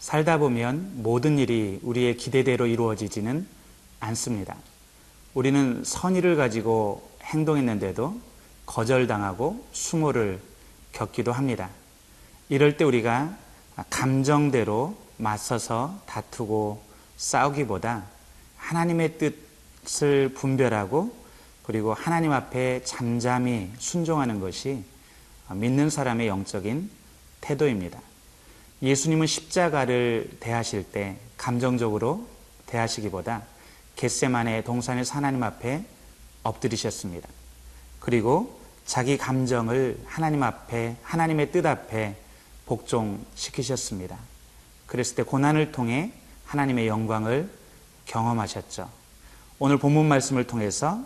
살다 보면 모든 일이 우리의 기대대로 이루어지지는 않습니다. 우리는 선의를 가지고 행동했는데도 거절당하고 수모를 겪기도 합니다. 이럴 때 우리가 감정대로 맞서서 다투고 싸우기보다 하나님의 뜻을 분별하고 그리고 하나님 앞에 잠잠히 순종하는 것이 믿는 사람의 영적인 태도입니다. 예수님은 십자가를 대하실 때 감정적으로 대하시기보다 겟세마네 동산에서 하나님 앞에 엎드리셨습니다. 그리고 자기 감정을 하나님 앞에, 하나님의 뜻 앞에 복종시키셨습니다. 그랬을 때 고난을 통해 하나님의 영광을 경험하셨죠. 오늘 본문 말씀을 통해서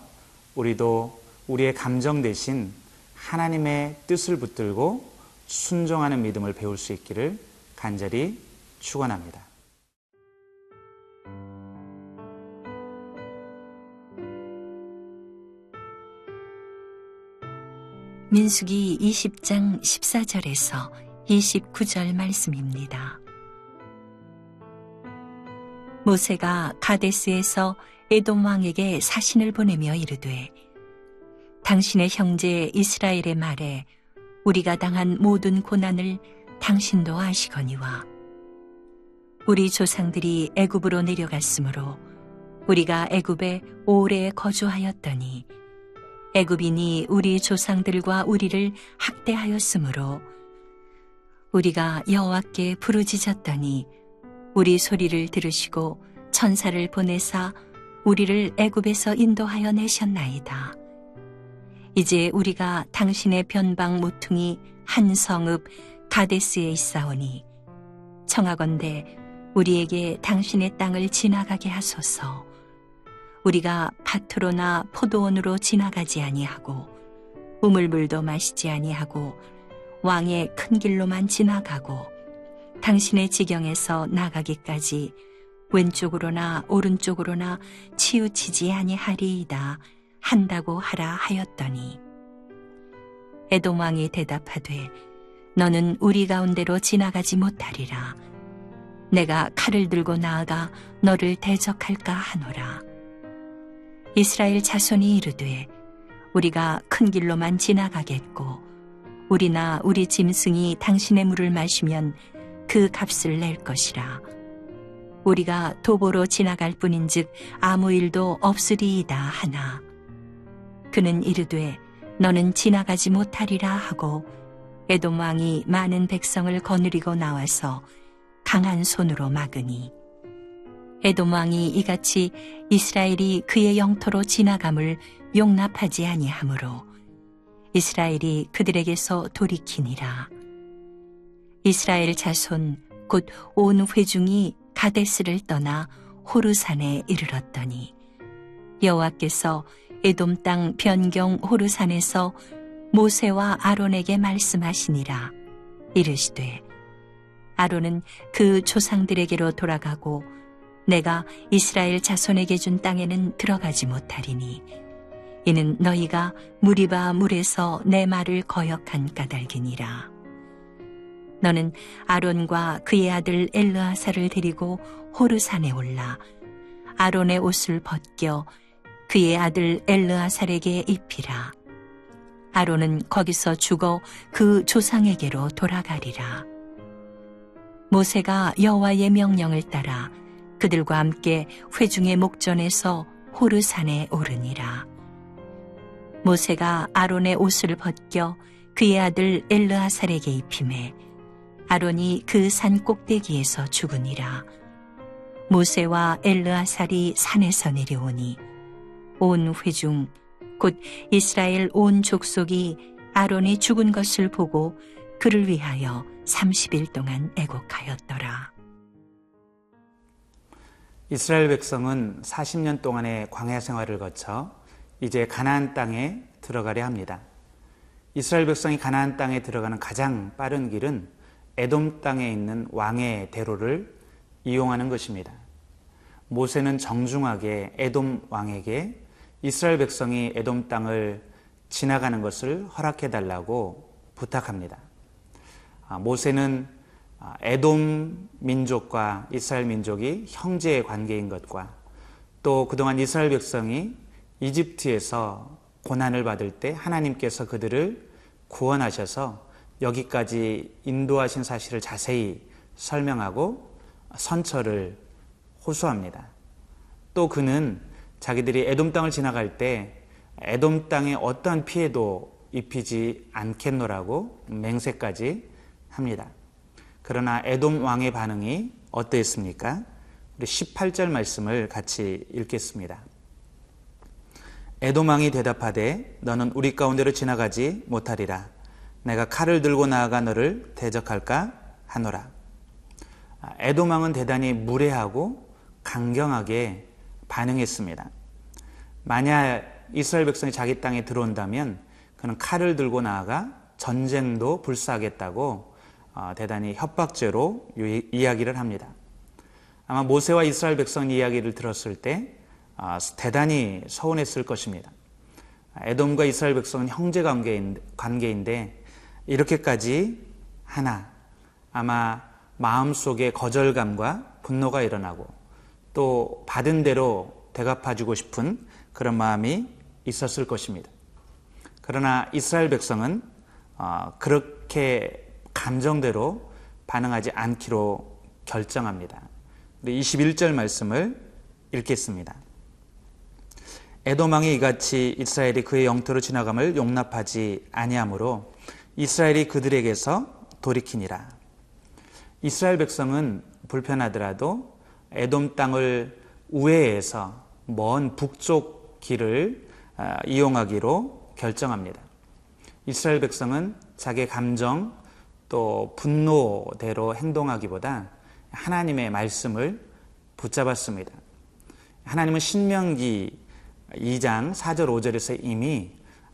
우리도 우리의 감정 대신 하나님의 뜻을 붙들고 순종하는 믿음을 배울 수 있기를 간절히 축원합니다. 민수기 20장 14절에서 29절 말씀입니다. 모세가 가데스에서 에돔 왕에게 사신을 보내며 이르되 당신의 형제 이스라엘의 말에 우리가 당한 모든 고난을 당신도 아시거니와 우리 조상들이 애굽으로 내려갔으므로 우리가 애굽에 오래 거주하였더니 애굽인이 우리 조상들과 우리를 학대하였으므로 우리가 여호와께 부르짖었더니 우리 소리를 들으시고 천사를 보내사 우리를 애굽에서 인도하여 내셨나이다. 이제 우리가 당신의 변방 모퉁이 한 성읍 가데스에 있사오니 청하건대 우리에게 당신의 땅을 지나가게 하소서. 우리가 밭으로나 포도원으로 지나가지 아니하고 우물물도 마시지 아니하고 왕의 큰 길로만 지나가고 당신의 지경에서 나가기까지 왼쪽으로나 오른쪽으로나 치우치지 아니하리이다 한다고 하라 하였더니 에돔 왕이 대답하되 너는 우리 가운데로 지나가지 못하리라. 내가 칼을 들고 나아가 너를 대적할까 하노라. 이스라엘 자손이 이르되 우리가 큰 길로만 지나가겠고 우리나 우리 짐승이 당신의 물을 마시면 그 값을 낼 것이라. 우리가 도보로 지나갈 뿐인즉 아무 일도 없으리이다 하나 그는 이르되 너는 지나가지 못하리라 하고 에돔 왕이 많은 백성을 거느리고 나와서 강한 손으로 막으니 에돔 왕이 이같이 이스라엘이 그의 영토로 지나감을 용납하지 아니하므로 이스라엘이 그들에게서 돌이키니라. 이스라엘 자손 곧 온 회중이 가데스를 떠나 호르산에 이르렀더니 여호와께서 에돔 땅 변경 호르산에서 모세와 아론에게 말씀하시니라. 이르시되 아론은 그 조상들에게로 돌아가고 내가 이스라엘 자손에게 준 땅에는 들어가지 못하리니 이는 너희가 무리바 물에서 내 말을 거역한 까닭이니라. 너는 아론과 그의 아들 엘르아사를 데리고 호르산에 올라 아론의 옷을 벗겨 그의 아들 엘르아살에게 입히라. 아론은 거기서 죽어 그 조상에게로 돌아가리라. 모세가 여호와의 명령을 따라 그들과 함께 회중의 목전에서 호르산에 오르니라. 모세가 아론의 옷을 벗겨 그의 아들 엘르아살에게 입히매 아론이 그 산 꼭대기에서 죽으니라. 모세와 엘르아살이 산에서 내려오니 온 회중 곧 이스라엘 온 족속이 아론이 죽은 것을 보고 그를 위하여 30일 동안 애곡하였더라. 이스라엘 백성은 40년 동안의 광야 생활을 거쳐 이제 가나안 땅에 들어가려 합니다. 이스라엘 백성이 가나안 땅에 들어가는 가장 빠른 길은 에돔 땅에 있는 왕의 대로를 이용하는 것입니다. 모세는 정중하게 에돔 왕에게 이스라엘 백성이 에돔 땅을 지나가는 것을 허락해달라고 부탁합니다. 모세는 에돔 민족과 이스라엘 민족이 형제 관계인 것과 또 그동안 이스라엘 백성이 이집트에서 고난을 받을 때 하나님께서 그들을 구원하셔서 여기까지 인도하신 사실을 자세히 설명하고 선처를 호소합니다. 또 그는 자기들이 에돔 땅을 지나갈 때 에돔 땅에 어떠한 피해도 입히지 않겠노라고 맹세까지 합니다. 그러나 에돔 왕의 반응이 어떠했습니까? 우리 18절 말씀을 같이 읽겠습니다. 에돔 왕이 대답하되 너는 우리 가운데로 지나가지 못하리라. 내가 칼을 들고 나아가 너를 대적할까 하노라. 에돔 왕은 대단히 무례하고 강경하게 반응했습니다. 만약 이스라엘 백성이 자기 땅에 들어온다면 그는 칼을 들고 나아가 전쟁도 불사하겠다고 대단히 협박죄로 이야기를 합니다. 아마 모세와 이스라엘 백성 이야기를 들었을 때 대단히 서운했을 것입니다. 에돔과 이스라엘 백성은 형제 관계인데 이렇게까지 하나, 아마 마음속에 거절감과 분노가 일어나고 또 받은 대로 대갚아주고 싶은 그런 마음이 있었을 것입니다. 그러나 이스라엘 백성은 그렇게 감정대로 반응하지 않기로 결정합니다. 우리 21절 말씀을 읽겠습니다. 에돔 왕이 이같이 이스라엘이 그의 영토로 지나감을 용납하지 아니하므로 이스라엘이 그들에게서 돌이키니라. 이스라엘 백성은 불편하더라도 에돔 땅을 우회해서 먼 북쪽 길을 이용하기로 결정합니다. 이스라엘 백성은 자기 감정 또 분노대로 행동하기보다 하나님의 말씀을 붙잡았습니다. 하나님은 신명기 2장 4절 5절에서 이미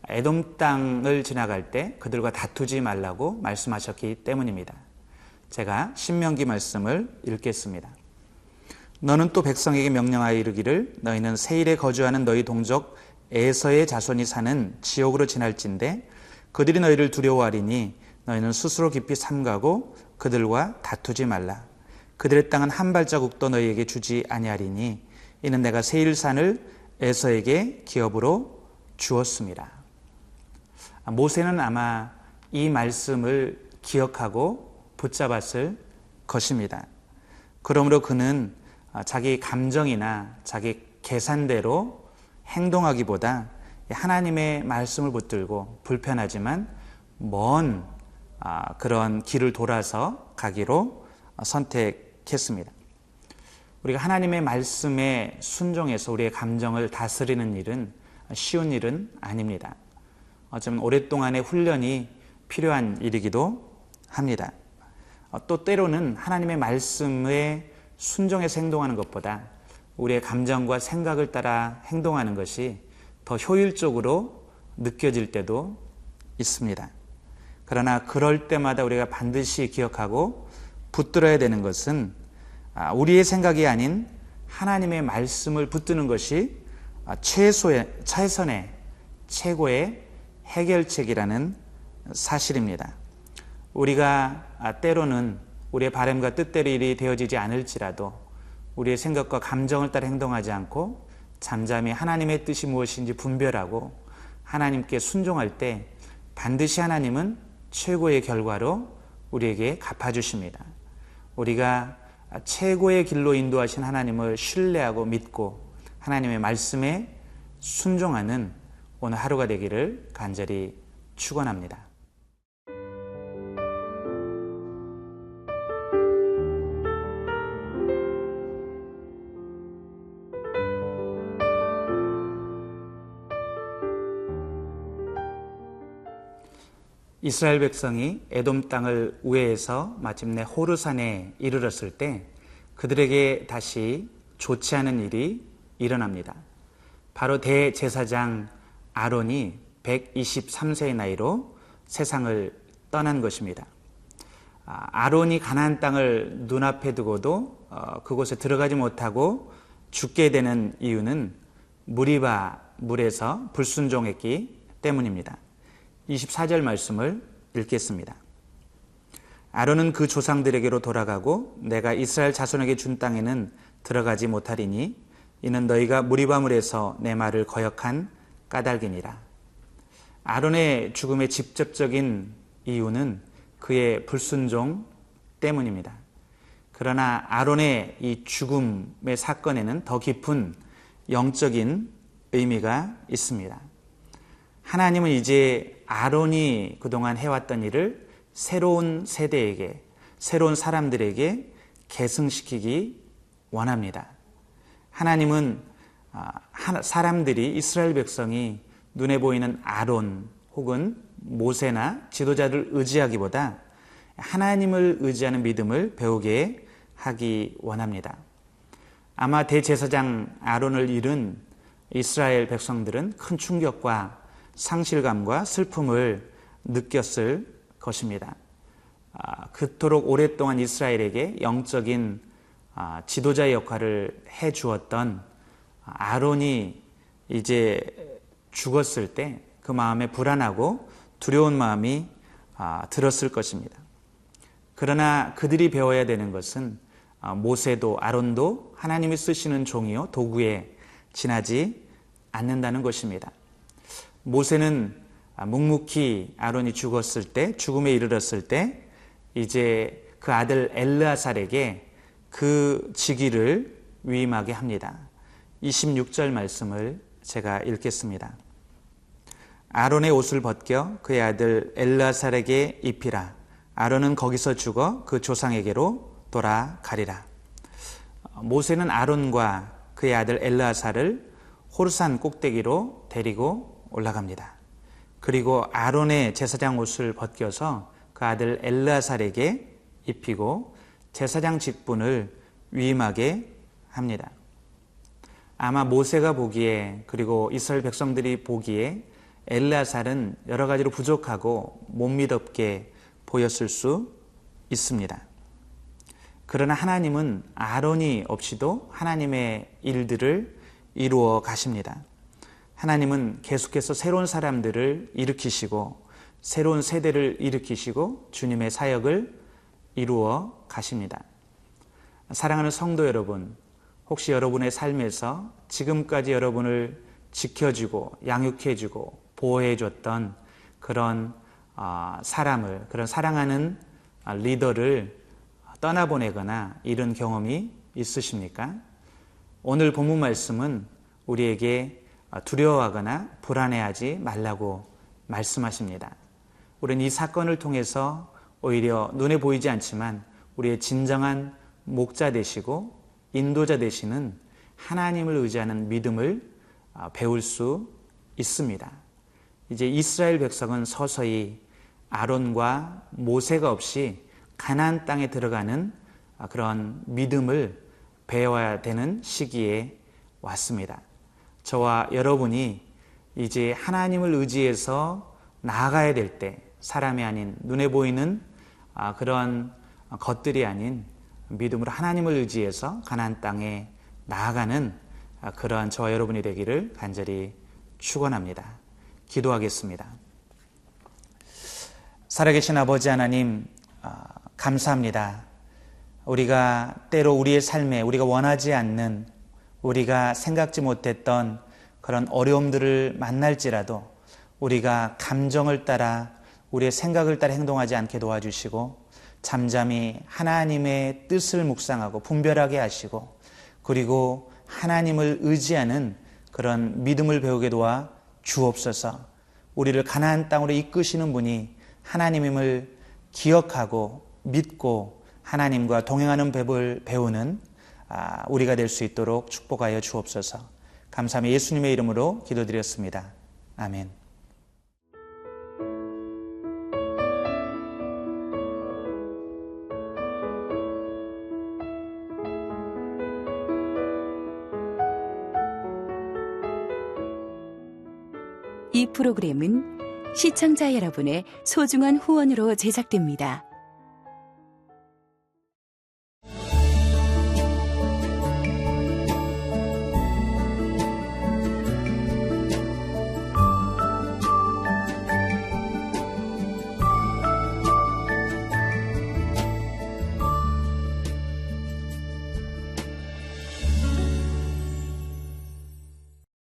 에돔 땅을 지나갈 때 그들과 다투지 말라고 말씀하셨기 때문입니다. 제가 신명기 말씀을 읽겠습니다. 너는 또 백성에게 명령하여 이르기를 너희는 세일에 거주하는 너희 동족 에서의 자손이 사는 지옥으로 지날진대 그들이 너희를 두려워하리니 너희는 스스로 깊이 삼가고 그들과 다투지 말라. 그들의 땅은 한 발자국도 너희에게 주지 아니하리니 이는 내가 세일산을 에서에게 기업으로 주었습니다. 모세는 아마 이 말씀을 기억하고 붙잡았을 것입니다. 그러므로 그는 자기 감정이나 자기 계산대로 행동하기보다 하나님의 말씀을 붙들고 불편하지만 먼 그런 길을 돌아서 가기로 선택했습니다. 우리가 하나님의 말씀에 순종해서 우리의 감정을 다스리는 일은 쉬운 일은 아닙니다. 어쩌면 오랫동안의 훈련이 필요한 일이기도 합니다. 또 때로는 하나님의 말씀에 순종해서 행동하는 것보다 우리의 감정과 생각을 따라 행동하는 것이 더 효율적으로 느껴질 때도 있습니다. 그러나 그럴 때마다 우리가 반드시 기억하고 붙들어야 되는 것은 우리의 생각이 아닌 하나님의 말씀을 붙드는 것이 최선의 최고의 해결책이라는 사실입니다. 우리가 때로는 우리의 바람과 뜻대로 일이 되어지지 않을지라도 우리의 생각과 감정을 따라 행동하지 않고 잠잠히 하나님의 뜻이 무엇인지 분별하고 하나님께 순종할 때 반드시 하나님은 최고의 결과로 우리에게 갚아주십니다. 우리가 최고의 길로 인도하신 하나님을 신뢰하고 믿고 하나님의 말씀에 순종하는 오늘 하루가 되기를 간절히 축원합니다. 이스라엘 백성이 에돔 땅을 우회해서 마침내 호르산에 이르렀을 때 그들에게 다시 좋지 않은 일이 일어납니다. 바로 대제사장 아론이 123세의 나이로 세상을 떠난 것입니다. 아론이 가나안 땅을 눈앞에 두고도 그곳에 들어가지 못하고 죽게 되는 이유는 무리바 물에서 불순종했기 때문입니다. 24절 말씀을 읽겠습니다. 아론은 그 조상들에게로 돌아가고 내가 이스라엘 자손에게 준 땅에는 들어가지 못하리니 이는 너희가 무리바물에서 내 말을 거역한 까닭이니라. 아론의 죽음의 직접적인 이유는 그의 불순종 때문입니다. 그러나 아론의 이 죽음의 사건에는 더 깊은 영적인 의미가 있습니다. 하나님은 이제 아론이 그동안 해왔던 일을 새로운 세대에게, 새로운 사람들에게 계승시키기 원합니다. 하나님은 사람들이, 이스라엘 백성이 눈에 보이는 아론 혹은 모세나 지도자를 의지하기보다 하나님을 의지하는 믿음을 배우게 하기 원합니다. 아마 대제사장 아론을 잃은 이스라엘 백성들은 큰 충격과 상실감과 슬픔을 느꼈을 것입니다. 그토록 오랫동안 이스라엘에게 영적인 지도자의 역할을 해주었던 아론이 이제 죽었을 때 그 마음에 불안하고 두려운 마음이 들었을 것입니다. 그러나 그들이 배워야 되는 것은 모세도 아론도 하나님이 쓰시는 종이요 도구에 지나지 않는다는 것입니다. 모세는 묵묵히 아론이 죽었을 때, 죽음에 이르렀을 때 이제 그 아들 엘르아살에게 그 직위를 위임하게 합니다. 26절 말씀을 제가 읽겠습니다. 아론의 옷을 벗겨 그의 아들 엘르아살에게 입히라. 아론은 거기서 죽어 그 조상에게로 돌아가리라. 모세는 아론과 그의 아들 엘르아살을 호르산 꼭대기로 데리고 올라갑니다. 그리고 아론의 제사장 옷을 벗겨서 그 아들 엘르아살에게 입히고 제사장 직분을 위임하게 합니다. 아마 모세가 보기에, 그리고 이스라엘 백성들이 보기에 엘르아살은 여러 가지로 부족하고 못 믿었게 보였을 수 있습니다. 그러나 하나님은 아론이 없이도 하나님의 일들을 이루어 가십니다. 하나님은 계속해서 새로운 사람들을 일으키시고 새로운 세대를 일으키시고 주님의 사역을 이루어 가십니다. 사랑하는 성도 여러분, 혹시 여러분의 삶에서 지금까지 여러분을 지켜주고 양육해주고 보호해줬던 그런 사람을, 그런 사랑하는 리더를 떠나보내거나 이런 경험이 있으십니까? 오늘 본문 말씀은 우리에게 두려워하거나 불안해하지 말라고 말씀하십니다. 우리는 이 사건을 통해서 오히려 눈에 보이지 않지만 우리의 진정한 목자 되시고 인도자 되시는 하나님을 의지하는 믿음을 배울 수 있습니다. 이제 이스라엘 백성은 서서히 아론과 모세가 없이 가나안 땅에 들어가는 그런 믿음을 배워야 되는 시기에 왔습니다. 저와 여러분이 이제 하나님을 의지해서 나아가야 될 때, 사람이 아닌 눈에 보이는 그런 것들이 아닌 믿음으로 하나님을 의지해서 가나안 땅에 나아가는 그런 저와 여러분이 되기를 간절히 축원합니다. 기도하겠습니다. 살아계신 아버지 하나님, 감사합니다. 우리가 때로 우리의 삶에 우리가 원하지 않는, 우리가 생각지 못했던 그런 어려움들을 만날지라도 우리가 감정을 따라, 우리의 생각을 따라 행동하지 않게 도와주시고 잠잠히 하나님의 뜻을 묵상하고 분별하게 하시고, 그리고 하나님을 의지하는 그런 믿음을 배우게 도와 주옵소서. 우리를 가나안 땅으로 이끄시는 분이 하나님임을 기억하고 믿고 하나님과 동행하는 법을 배우는 우리가 될 수 있도록 축복하여 주옵소서. 감사하며 예수님의 이름으로 기도드렸습니다. 아멘. 이 프로그램은 시청자 여러분의 소중한 후원으로 제작됩니다.